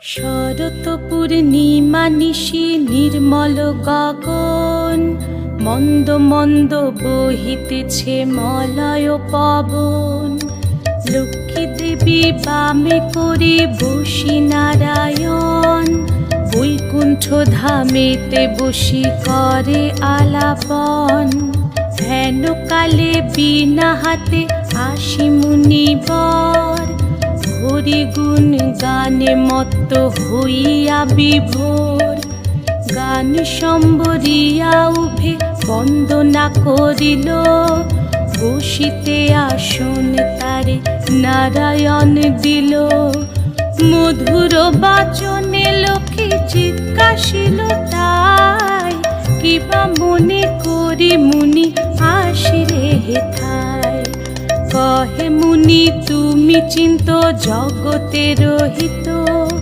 শরৎ পূর্ণিমা নিশি নির্মল গগন, মন্দ মন্দ বহিতেছে মলয় পবন। লক্ষ্মী দেবী বামে করে বসি নারায়ণ, বৈকুণ্ঠ ধামেতে বসি করে আলাপন। হেন কালে বিনা হাতে আসি মুনিবর, হরি গুণ গানে মত্ত হইয়া বিভোর। গান সম্বরিয়া উভে বন্দনা করিল, বসিতে আসন তারে নারায়ণ দিল। মধুর বাচনে লোকে জিজ্ঞাসিল তাই, কিবা মনে করি মুনি আসিরে হেথায়। কহে মুনি তুমি চিন্ত জগতের হিত,